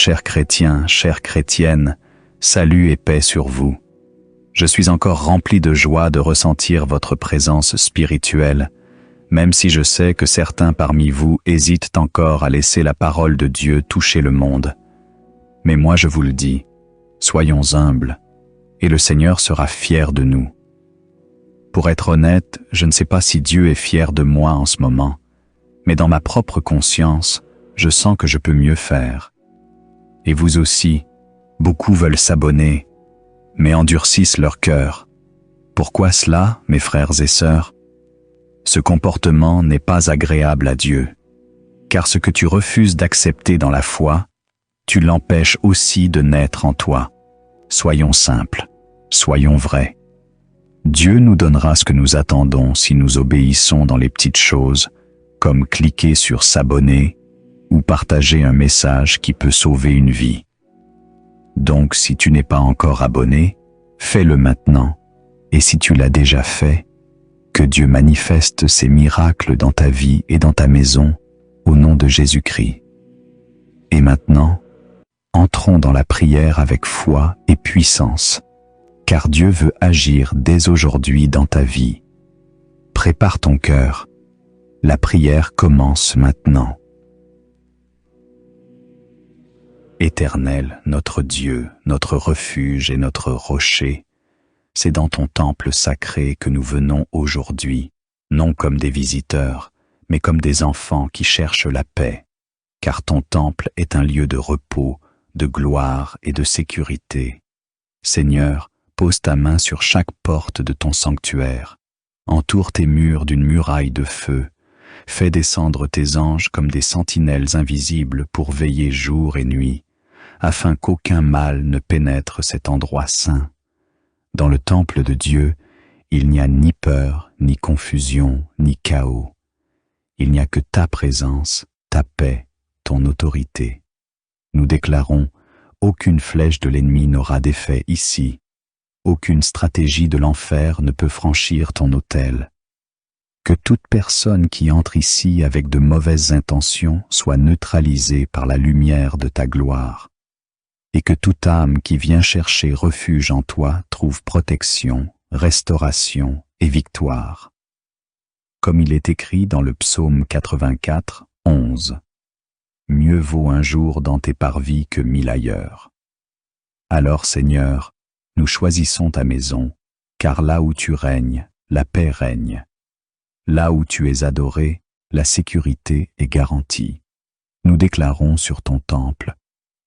Chers chrétiens, chères chrétiennes, salut et paix sur vous. Je suis encore rempli de joie de ressentir votre présence spirituelle, même si je sais que certains parmi vous hésitent encore à laisser la parole de Dieu toucher le monde. Mais moi je vous le dis, soyons humbles, et le Seigneur sera fier de nous. Pour être honnête, je ne sais pas si Dieu est fier de moi en ce moment, mais dans ma propre conscience, je sens que je peux mieux faire. Et vous aussi, beaucoup veulent s'abonner, mais endurcissent leur cœur. Pourquoi cela, mes frères et sœurs? Ce comportement n'est pas agréable à Dieu, car ce que tu refuses d'accepter dans la foi, tu l'empêches aussi de naître en toi. Soyons simples, soyons vrais. Dieu nous donnera ce que nous attendons si nous obéissons dans les petites choses, comme cliquer sur s'abonner ou partager un message qui peut sauver une vie. Donc si tu n'es pas encore abonné, fais-le maintenant, et si tu l'as déjà fait, que Dieu manifeste ses miracles dans ta vie et dans ta maison, au nom de Jésus-Christ. Et maintenant, entrons dans la prière avec foi et puissance, car Dieu veut agir dès aujourd'hui dans ta vie. Prépare ton cœur. La prière commence maintenant. Éternel, notre Dieu, notre refuge et notre rocher, c'est dans ton temple sacré que nous venons aujourd'hui, non comme des visiteurs, mais comme des enfants qui cherchent la paix, car ton temple est un lieu de repos, de gloire et de sécurité. Seigneur, pose ta main sur chaque porte de ton sanctuaire, entoure tes murs d'une muraille de feu, fais descendre tes anges comme des sentinelles invisibles pour veiller jour et nuit, afin qu'aucun mal ne pénètre cet endroit saint. Dans le temple de Dieu, il n'y a ni peur, ni confusion, ni chaos. Il n'y a que ta présence, ta paix, ton autorité. Nous déclarons, aucune flèche de l'ennemi n'aura d'effet ici. Aucune stratégie de l'enfer ne peut franchir ton autel. Que toute personne qui entre ici avec de mauvaises intentions soit neutralisée par la lumière de ta gloire. Et que toute âme qui vient chercher refuge en toi trouve protection, restauration et victoire. Comme il est écrit dans le psaume 84, 11. Mieux vaut un jour dans tes parvis que 1000 ailleurs. Alors, Seigneur, nous choisissons ta maison, car là où tu règnes, la paix règne. Là où tu es adoré, la sécurité est garantie. Nous déclarons sur ton temple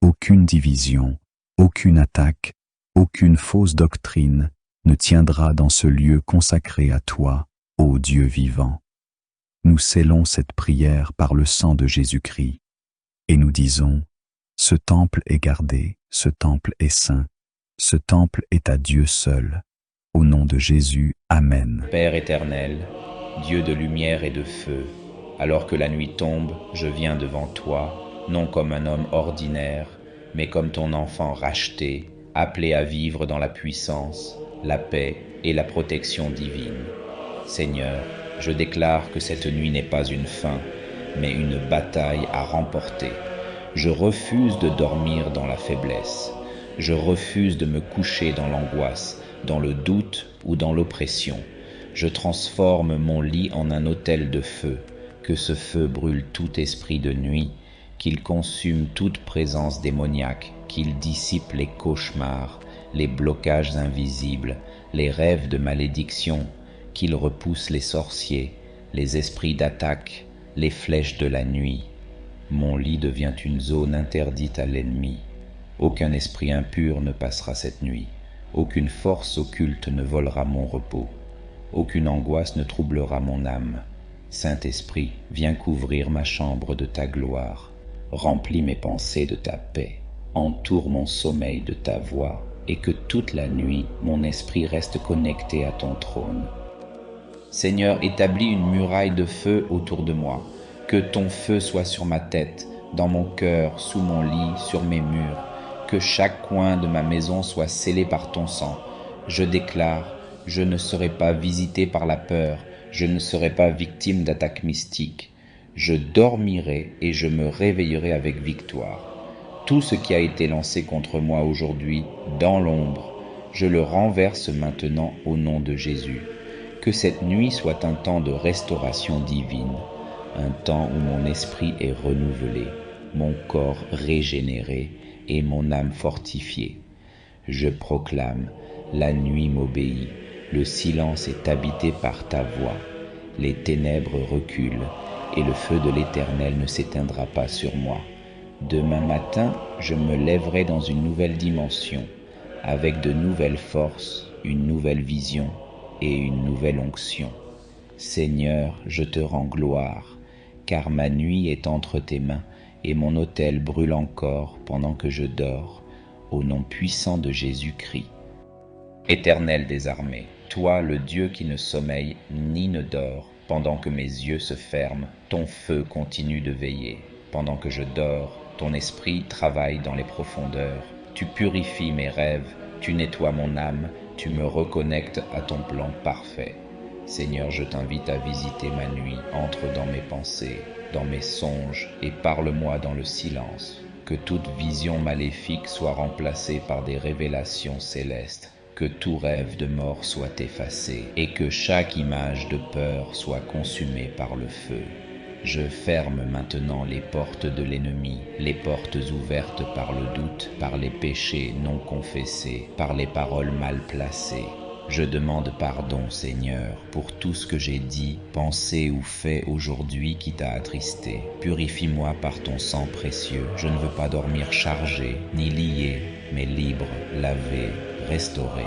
aucune division, aucune attaque, aucune fausse doctrine ne tiendra dans ce lieu consacré à toi, ô Dieu vivant. Nous scellons cette prière par le sang de Jésus-Christ, et nous disons, ce temple est gardé, ce temple est saint, ce temple est à Dieu seul. Au nom de Jésus, Amen. Père éternel, Dieu de lumière et de feu, alors que la nuit tombe, je viens devant toi, non comme un homme ordinaire, mais comme ton enfant racheté, appelé à vivre dans la puissance, la paix et la protection divine. Seigneur, je déclare que cette nuit n'est pas une fin, mais une bataille à remporter. Je refuse de dormir dans la faiblesse. Je refuse de me coucher dans l'angoisse, dans le doute ou dans l'oppression. Je transforme mon lit en un autel de feu, que ce feu brûle tout esprit de nuit, qu'il consume toute présence démoniaque, qu'il dissipe les cauchemars, les blocages invisibles, les rêves de malédiction, qu'il repousse les sorciers, les esprits d'attaque, les flèches de la nuit. Mon lit devient une zone interdite à l'ennemi. Aucun esprit impur ne passera cette nuit. Aucune force occulte ne volera mon repos. Aucune angoisse ne troublera mon âme. Saint-Esprit, viens couvrir ma chambre de ta gloire. Remplis mes pensées de ta paix. Entoure mon sommeil de ta voix et que toute la nuit, mon esprit reste connecté à ton trône. Seigneur, établis une muraille de feu autour de moi. Que ton feu soit sur ma tête, dans mon cœur, sous mon lit, sur mes murs. Que chaque coin de ma maison soit scellé par ton sang. Je déclare, je ne serai pas visité par la peur, je ne serai pas victime d'attaques mystiques. Je dormirai et je me réveillerai avec victoire. Tout ce qui a été lancé contre moi aujourd'hui dans l'ombre, je le renverse maintenant au nom de Jésus. Que cette nuit soit un temps de restauration divine, un temps où mon esprit est renouvelé, mon corps régénéré et mon âme fortifiée. Je proclame, la nuit m'obéit, le silence est habité par ta voix, les ténèbres reculent et le feu de l'Éternel ne s'éteindra pas sur moi. Demain matin, je me lèverai dans une nouvelle dimension, avec de nouvelles forces, une nouvelle vision et une nouvelle onction. Seigneur, je te rends gloire, car ma nuit est entre tes mains et mon autel brûle encore pendant que je dors, au nom puissant de Jésus-Christ. Éternel des armées, toi le Dieu qui ne sommeille ni ne dort, pendant que mes yeux se ferment, ton feu continue de veiller. Pendant que je dors, ton esprit travaille dans les profondeurs. Tu purifies mes rêves, tu nettoies mon âme, tu me reconnectes à ton plan parfait. Seigneur, je t'invite à visiter ma nuit, entre dans mes pensées, dans mes songes et parle-moi dans le silence. Que toute vision maléfique soit remplacée par des révélations célestes. Que tout rêve de mort soit effacé et que chaque image de peur soit consumée par le feu. Je ferme maintenant les portes de l'ennemi, les portes ouvertes par le doute, par les péchés non confessés, par les paroles mal placées. Je demande pardon, Seigneur, pour tout ce que j'ai dit, pensé ou fait aujourd'hui qui t'a attristé. Purifie-moi par ton sang précieux. Je ne veux pas dormir chargé, ni lié, mais libre, lavé, restauré.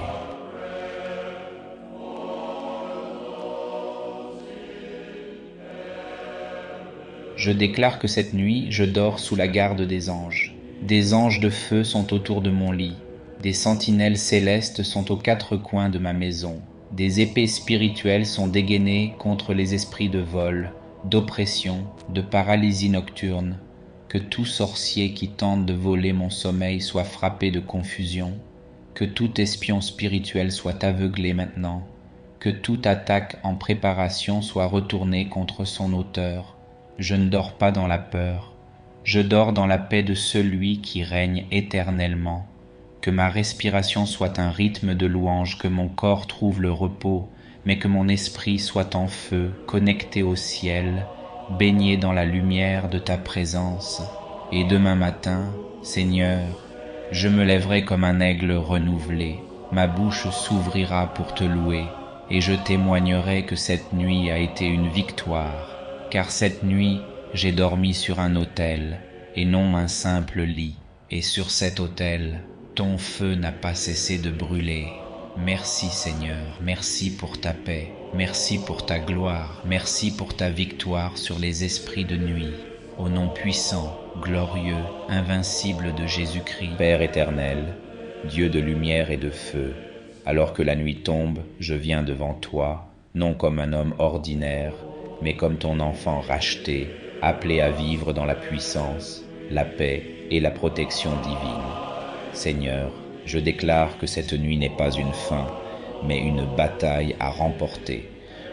Je déclare que cette nuit, je dors sous la garde des anges. Des anges de feu sont autour de mon lit. Des sentinelles célestes sont aux quatre coins de ma maison. Des épées spirituelles sont dégainées contre les esprits de vol, d'oppression, de paralysie nocturne. Que tout sorcier qui tente de voler mon sommeil soit frappé de confusion. Que tout espion spirituel soit aveuglé maintenant. Que toute attaque en préparation soit retournée contre son auteur. Je ne dors pas dans la peur. Je dors dans la paix de celui qui règne éternellement. Que ma respiration soit un rythme de louange, que mon corps trouve le repos, mais que mon esprit soit en feu, connecté au ciel, baigné dans la lumière de ta présence. Et demain matin, Seigneur, je me lèverai comme un aigle renouvelé, ma bouche s'ouvrira pour te louer, et je témoignerai que cette nuit a été une victoire, car cette nuit j'ai dormi sur un autel, et non un simple lit, et sur cet autel, ton feu n'a pas cessé de brûler. Merci Seigneur, merci pour ta paix, merci pour ta gloire, merci pour ta victoire sur les esprits de nuit. Au nom puissant, glorieux, invincible de Jésus-Christ. Père éternel, Dieu de lumière et de feu, alors que la nuit tombe, je viens devant toi, non comme un homme ordinaire, mais comme ton enfant racheté, appelé à vivre dans la puissance, la paix et la protection divine. Seigneur, je déclare que cette nuit n'est pas une fin, mais une bataille à remporter.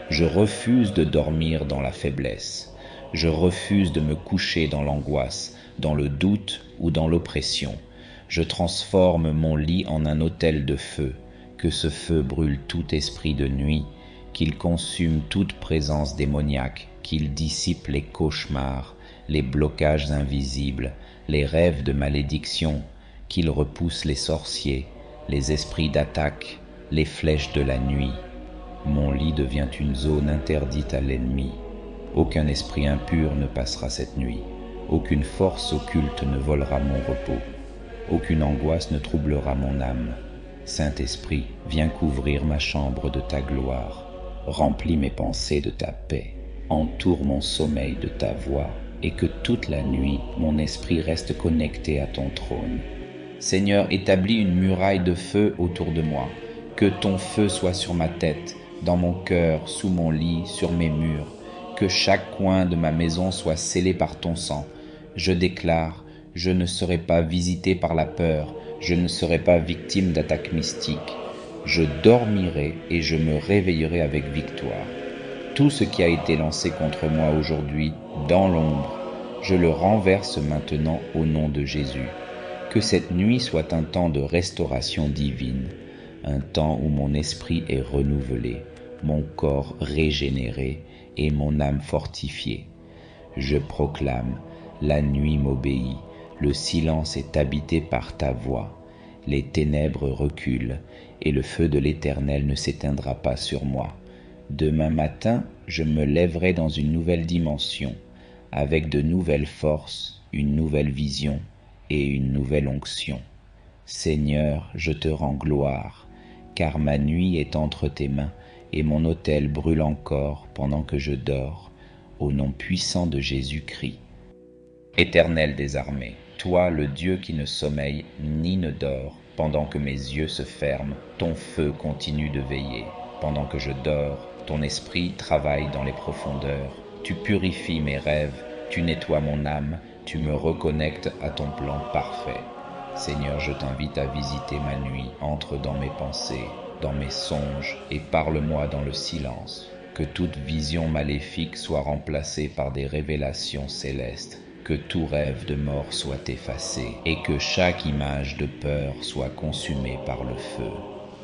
Je refuse de dormir dans la faiblesse. Je refuse de me coucher dans l'angoisse, dans le doute ou dans l'oppression. Je transforme mon lit en un autel de feu, que ce feu brûle tout esprit de nuit, qu'il consume toute présence démoniaque, qu'il dissipe les cauchemars, les blocages invisibles, les rêves de malédiction, qu'il repousse les sorciers, les esprits d'attaque, les flèches de la nuit. Mon lit devient une zone interdite à l'ennemi. Aucun esprit impur ne passera cette nuit. Aucune force occulte ne volera mon repos. Aucune angoisse ne troublera mon âme. Saint-Esprit, viens couvrir ma chambre de ta gloire. Remplis mes pensées de ta paix. Entoure mon sommeil de ta voix et que toute la nuit, mon esprit reste connecté à ton trône. Seigneur, établis une muraille de feu autour de moi. Que ton feu soit sur ma tête, dans mon cœur, sous mon lit, sur mes murs. Que chaque coin de ma maison soit scellé par ton sang. Je déclare, je ne serai pas visité par la peur, je ne serai pas victime d'attaques mystiques. Je dormirai et je me réveillerai avec victoire. Tout ce qui a été lancé contre moi aujourd'hui, dans l'ombre, je le renverse maintenant au nom de Jésus. Que cette nuit soit un temps de restauration divine, un temps où mon esprit est renouvelé, mon corps régénéré et mon âme fortifiée. Je proclame, la nuit m'obéit, le silence est habité par ta voix, les ténèbres reculent et le feu de l'Éternel ne s'éteindra pas sur moi. Demain matin, je me lèverai dans une nouvelle dimension, avec de nouvelles forces, une nouvelle vision et une nouvelle onction. Seigneur, je te rends gloire, car ma nuit est entre tes mains et mon autel brûle encore pendant que je dors, au nom puissant de Jésus-Christ. Éternel des armées, toi le Dieu qui ne sommeille ni ne dort, pendant que mes yeux se ferment, ton feu continue de veiller. Pendant que je dors, ton esprit travaille dans les profondeurs. Tu purifies mes rêves, tu nettoies mon âme, tu me reconnectes à ton plan parfait. Seigneur, je t'invite à visiter ma nuit, entre dans mes pensées, dans mes songes, et parle-moi dans le silence. Que toute vision maléfique soit remplacée par des révélations célestes. Que tout rêve de mort soit effacé et que chaque image de peur soit consumée par le feu.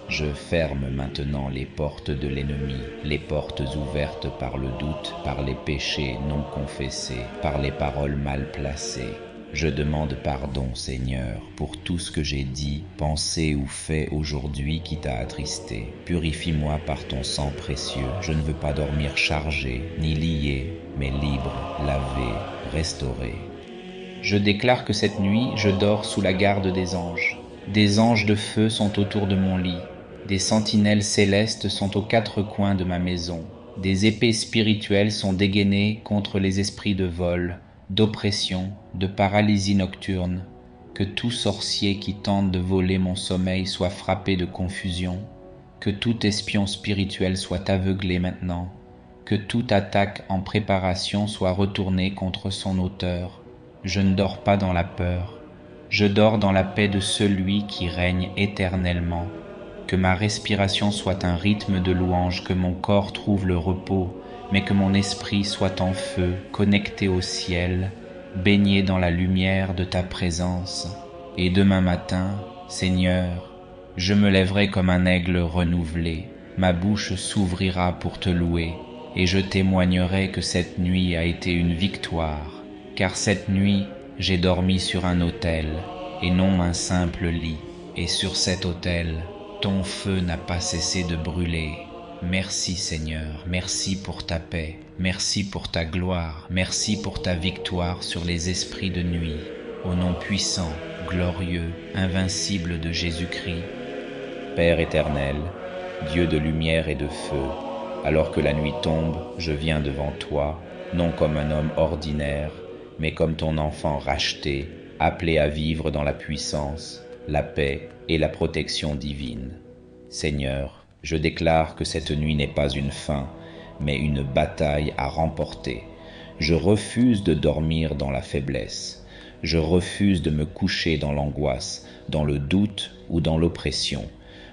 Je ferme maintenant les portes de l'ennemi, les portes ouvertes par le doute, par les péchés non confessés, par les paroles mal placées. Je demande pardon, Seigneur, pour tout ce que j'ai dit, pensé ou fait aujourd'hui qui t'a attristé. Purifie-moi par ton sang précieux. Je ne veux pas dormir chargé, ni lié, mais libre, lavé, restauré. Je déclare que cette nuit, je dors sous la garde des anges. Des anges de feu sont autour de mon lit. Des sentinelles célestes sont aux quatre coins de ma maison. Des épées spirituelles sont dégainées contre les esprits de vol, d'oppression, de paralysie nocturne. Que tout sorcier qui tente de voler mon sommeil soit frappé de confusion. Que tout espion spirituel soit aveuglé maintenant. Que toute attaque en préparation soit retournée contre son auteur. Je ne dors pas dans la peur. Je dors dans la paix de celui qui règne éternellement. Que ma respiration soit un rythme de louange, que mon corps trouve le repos, mais que mon esprit soit en feu, connecté au ciel, baigné dans la lumière de ta présence. Et demain matin, Seigneur, je me lèverai comme un aigle renouvelé, ma bouche s'ouvrira pour te louer, et je témoignerai que cette nuit a été une victoire, car cette nuit, j'ai dormi sur un autel, et non un simple lit, et sur cet autel, ton feu n'a pas cessé de brûler. Merci Seigneur, merci pour ta paix, merci pour ta gloire, merci pour ta victoire sur les esprits de nuit. Au nom puissant, glorieux, invincible de Jésus-Christ. Père éternel, Dieu de lumière et de feu, alors que la nuit tombe, je viens devant toi, non comme un homme ordinaire, mais comme ton enfant racheté, appelé à vivre dans la puissance, la paix et la protection divine. Seigneur, je déclare que cette nuit n'est pas une fin, mais une bataille à remporter. Je refuse de dormir dans la faiblesse. Je refuse de me coucher dans l'angoisse, dans le doute ou dans l'oppression.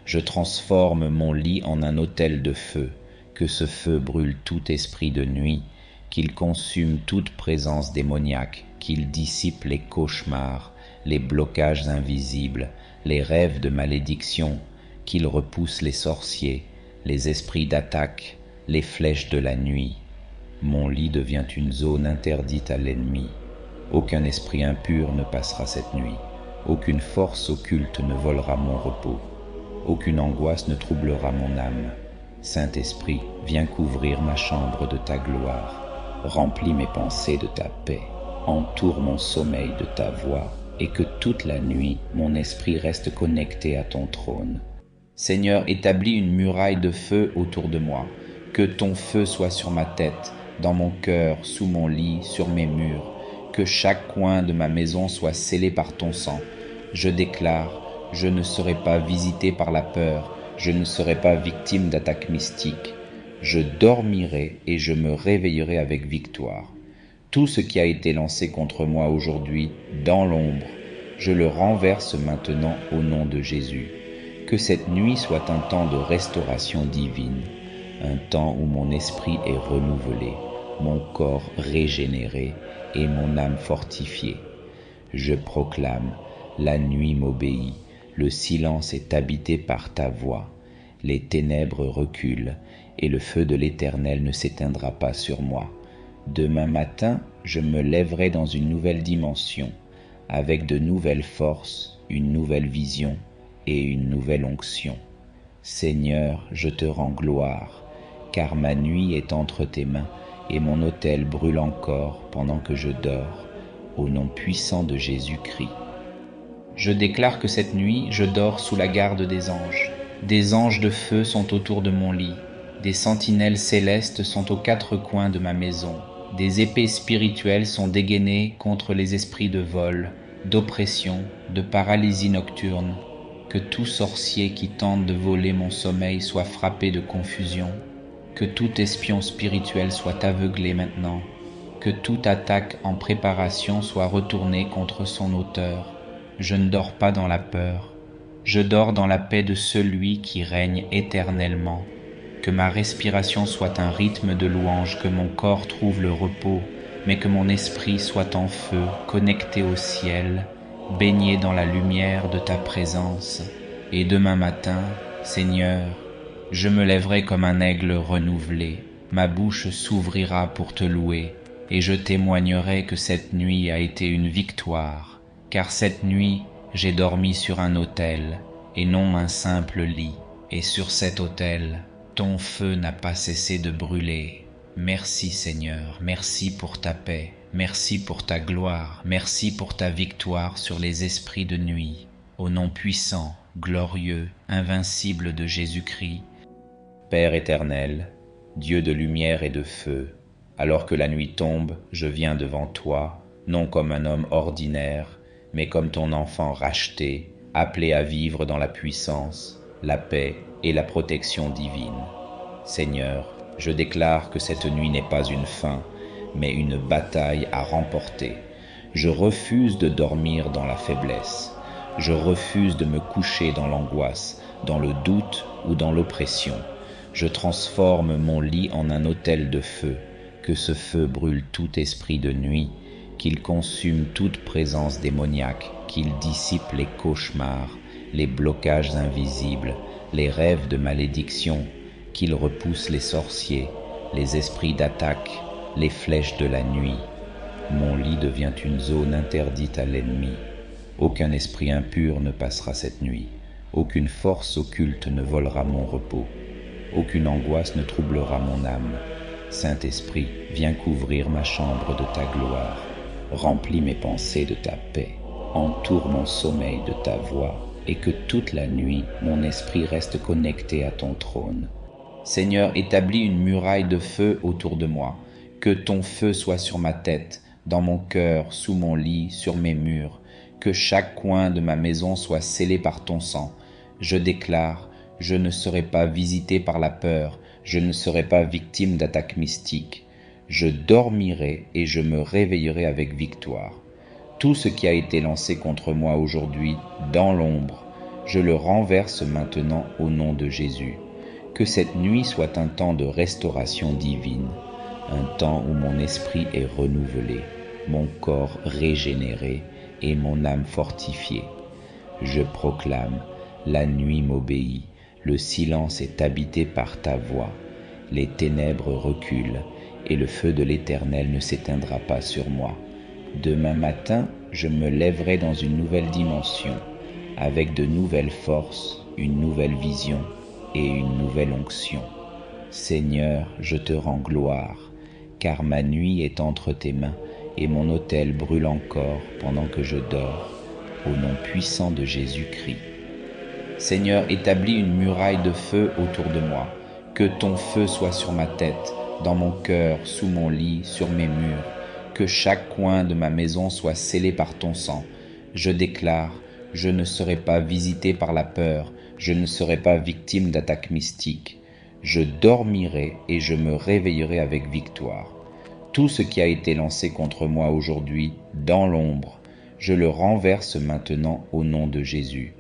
Je transforme mon lit en un autel de feu, que ce feu brûle tout esprit de nuit, qu'il consume toute présence démoniaque, qu'il dissipe les cauchemars, les blocages invisibles, les rêves de malédiction, qu'il repousse les sorciers, les esprits d'attaque, les flèches de la nuit. Mon lit devient une zone interdite à l'ennemi. Aucun esprit impur ne passera cette nuit. Aucune force occulte ne volera mon repos. Aucune angoisse ne troublera mon âme. Saint-Esprit, viens couvrir ma chambre de ta gloire. Remplis mes pensées de ta paix. Entoure mon sommeil de ta voix, et que toute la nuit, mon esprit reste connecté à ton trône. Seigneur, établis une muraille de feu autour de moi. Que ton feu soit sur ma tête, dans mon cœur, sous mon lit, sur mes murs. Que chaque coin de ma maison soit scellé par ton sang. Je déclare, je ne serai pas visité par la peur, je ne serai pas victime d'attaques mystiques. Je dormirai et je me réveillerai avec victoire. Tout ce qui a été lancé contre moi aujourd'hui, dans l'ombre, je le renverse maintenant au nom de Jésus. Que cette nuit soit un temps de restauration divine, un temps où mon esprit est renouvelé, mon corps régénéré et mon âme fortifiée. Je proclame, La nuit m'obéit, le silence est habité par ta voix. Les ténèbres reculent, et le feu de l'Éternel ne s'éteindra pas sur moi. Demain matin, je me lèverai dans une nouvelle dimension, avec de nouvelles forces, une nouvelle vision et une nouvelle onction. Seigneur, je te rends gloire, car ma nuit est entre tes mains, et mon autel brûle encore pendant que je dors, au nom puissant de Jésus-Christ. Je déclare que cette nuit, je dors sous la garde des anges. Des anges de feu sont autour de mon lit. Des sentinelles célestes sont aux quatre coins de ma maison. Des épées spirituelles sont dégainées contre les esprits de vol, d'oppression, de paralysie nocturne. Que tout sorcier qui tente de voler mon sommeil soit frappé de confusion. Que tout espion spirituel soit aveuglé maintenant. Que toute attaque en préparation soit retournée contre son auteur. Je ne dors pas dans la peur. Je dors dans la paix de celui qui règne éternellement. Que ma respiration soit un rythme de louange, que mon corps trouve le repos, mais que mon esprit soit en feu, connecté au ciel, baigné dans la lumière de ta présence. Et demain matin, Seigneur, je me lèverai comme un aigle renouvelé. Ma bouche s'ouvrira pour te louer, et je témoignerai que cette nuit a été une victoire, car cette nuit, j'ai dormi sur un autel, et non un simple lit, et sur cet autel, ton feu n'a pas cessé de brûler. Merci Seigneur, merci pour ta paix, merci pour ta gloire, merci pour ta victoire sur les esprits de nuit. Au nom puissant, glorieux, invincible de Jésus-Christ. Père éternel, Dieu de lumière et de feu, alors que la nuit tombe, je viens devant toi, non comme un homme ordinaire, mais comme ton enfant racheté, appelé à vivre dans la puissance, la paix et la protection divine. Seigneur, je déclare que cette nuit n'est pas une fin, mais une bataille à remporter. Je refuse de dormir dans la faiblesse. Je refuse de me coucher dans l'angoisse, dans le doute ou dans l'oppression. Je transforme mon lit en un autel de feu, que ce feu brûle tout esprit de nuit, qu'il consume toute présence démoniaque, qu'il dissipe les cauchemars, les blocages invisibles, les rêves de malédiction, qu'il repousse les sorciers, les esprits d'attaque, les flèches de la nuit. Mon lit devient une zone interdite à l'ennemi. Aucun esprit impur ne passera cette nuit. Aucune force occulte ne volera mon repos. Aucune angoisse ne troublera mon âme. Saint-Esprit, viens couvrir ma chambre de ta gloire. Remplis mes pensées de ta paix. Entoure mon sommeil de ta voix, et que toute la nuit mon esprit reste connecté à ton trône. Seigneur, établis une muraille de feu autour de moi. Que ton feu soit sur ma tête, dans mon cœur, sous mon lit, sur mes murs. Que chaque coin de ma maison soit scellé par ton sang. Je déclare, je ne serai pas visité par la peur, je ne serai pas victime d'attaques mystiques. Je dormirai et je me réveillerai avec victoire. Tout ce qui a été lancé contre moi aujourd'hui, dans l'ombre, je le renverse maintenant au nom de Jésus. Que cette nuit soit un temps de restauration divine, un temps où mon esprit est renouvelé, mon corps régénéré et mon âme fortifiée. Je proclame, la nuit m'obéit, le silence est habité par ta voix, les ténèbres reculent et le feu de l'Éternel ne s'éteindra pas sur moi. Demain matin, je me lèverai dans une nouvelle dimension, avec de nouvelles forces, une nouvelle vision et une nouvelle onction. Seigneur, je te rends gloire, car ma nuit est entre tes mains, et mon autel brûle encore pendant que je dors, au nom puissant de Jésus-Christ. Seigneur, établis une muraille de feu autour de moi, que ton feu soit sur ma tête, dans mon cœur, sous mon lit, sur mes murs, que chaque coin de ma maison soit scellé par ton sang. Je déclare, je ne serai pas visité par la peur, je ne serai pas victime d'attaques mystiques. Je dormirai et je me réveillerai avec victoire. Tout ce qui a été lancé contre moi aujourd'hui, dans l'ombre, je le renverse maintenant au nom de Jésus.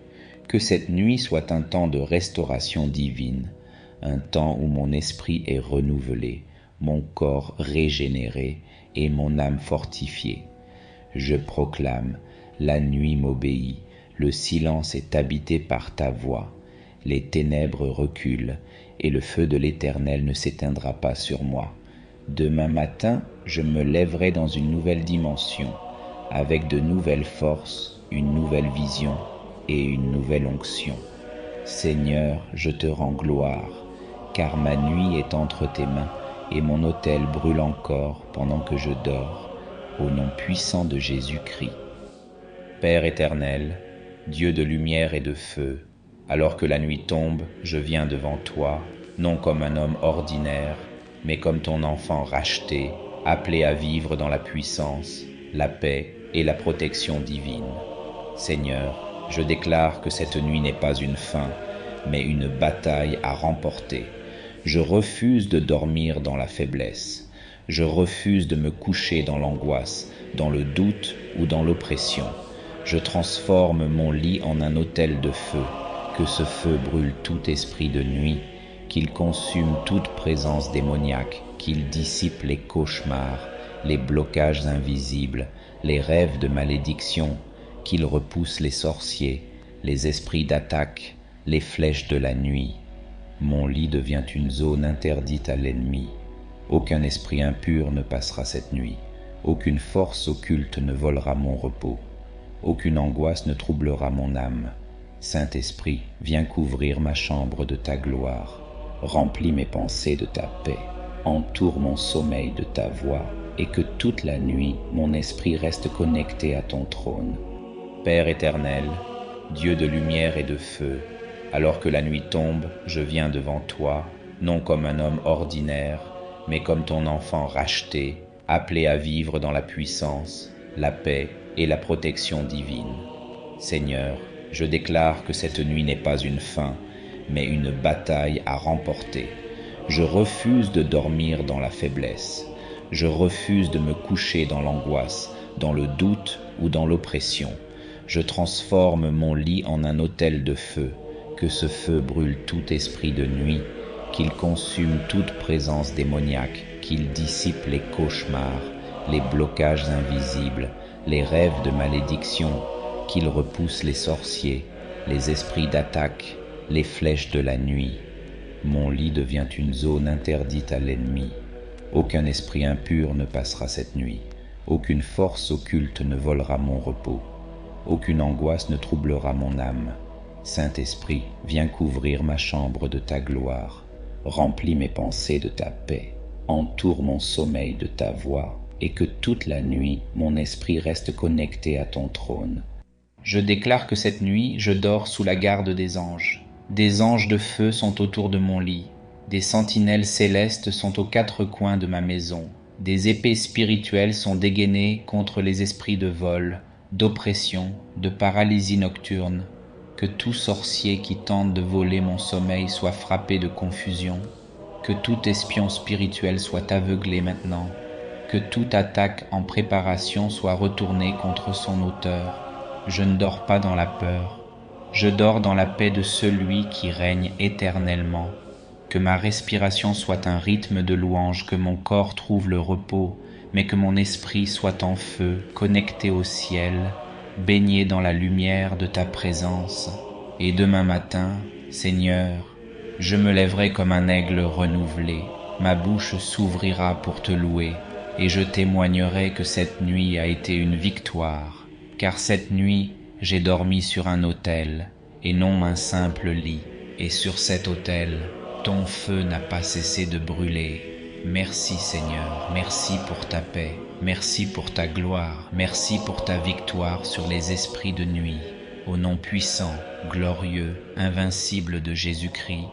Que cette nuit soit un temps de restauration divine, un temps où mon esprit est renouvelé, mon corps régénéré et mon âme fortifiée. Je proclame, la nuit m'obéit, Le silence est habité par ta voix. Les ténèbres reculent, et le feu de l'Éternel ne s'éteindra pas sur moi. Demain matin, je me lèverai dans une nouvelle dimension, avec de nouvelles forces, une nouvelle vision et une nouvelle onction. Seigneur, je te rends gloire, car ma nuit est entre tes mains, et mon autel brûle encore pendant que je dors, au nom puissant de Jésus-Christ. Père éternel, Dieu de lumière et de feu, alors que la nuit tombe, je viens devant toi, non comme un homme ordinaire, mais comme ton enfant racheté, appelé à vivre dans la puissance, la paix et la protection divine. Seigneur, je déclare que cette nuit n'est pas une fin, mais une bataille à remporter. Je refuse de dormir dans la faiblesse. Je refuse de me coucher dans l'angoisse, dans le doute ou dans l'oppression. Je transforme mon lit en un autel de feu, que ce feu brûle tout esprit de nuit, qu'il consume toute présence démoniaque, qu'il dissipe les cauchemars, les blocages invisibles, les rêves de malédiction, qu'il repousse les sorciers, les esprits d'attaque, les flèches de la nuit. Mon lit devient une zone interdite à l'ennemi. Aucun esprit impur ne passera cette nuit. Aucune force occulte ne volera mon repos. Aucune angoisse ne troublera mon âme. Saint-Esprit, viens couvrir ma chambre de ta gloire. Remplis mes pensées de ta paix. Entoure mon sommeil de ta voix, et que toute la nuit mon esprit reste connecté à ton trône. Père éternel, Dieu de lumière et de feu, alors que la nuit tombe, je viens devant toi, non comme un homme ordinaire, mais comme ton enfant racheté, appelé à vivre dans la puissance, la paix et la protection divine. Seigneur, je déclare que cette nuit n'est pas une fin, mais une bataille à remporter. Je refuse de dormir dans la faiblesse. Je refuse de me coucher dans l'angoisse, dans le doute ou dans l'oppression. Je transforme mon lit en un autel de feu, que ce feu brûle tout esprit de nuit, qu'il consume toute présence démoniaque, qu'il dissipe les cauchemars, les blocages invisibles, les rêves de malédiction, qu'il repousse les sorciers, les esprits d'attaque, les flèches de la nuit. Mon lit devient une zone interdite à l'ennemi. Aucun esprit impur ne passera cette nuit. Aucune force occulte ne volera mon repos. Aucune angoisse ne troublera mon âme. Saint-Esprit, viens couvrir ma chambre de ta gloire. Remplis mes pensées de ta paix. Entoure mon sommeil de ta voix, et que toute la nuit mon esprit reste connecté à ton trône. Je déclare que cette nuit, je dors sous la garde des anges. Des anges de feu sont autour de mon lit. Des sentinelles célestes sont aux quatre coins de ma maison. Des épées spirituelles sont dégainées contre les esprits de vol, d'oppression, de paralysie nocturne. Que tout sorcier qui tente de voler mon sommeil soit frappé de confusion. Que tout espion spirituel soit aveuglé maintenant. Que toute attaque en préparation soit retournée contre son auteur. Je ne dors pas dans la peur. Je dors dans la paix de celui qui règne éternellement. Que ma respiration soit un rythme de louange, que mon corps trouve le repos, mais que mon esprit soit en feu, connecté au ciel, baigné dans la lumière de ta présence. Et demain matin, Seigneur, je me lèverai comme un aigle renouvelé. Ma bouche s'ouvrira pour te louer, et je témoignerai que cette nuit a été une victoire, car cette nuit, j'ai dormi sur un autel, et non un simple lit, et sur cet autel, ton feu n'a pas cessé de brûler. Merci Seigneur, merci pour ta paix, merci pour ta gloire, merci pour ta victoire sur les esprits de nuit. Au nom puissant, glorieux, invincible de Jésus-Christ,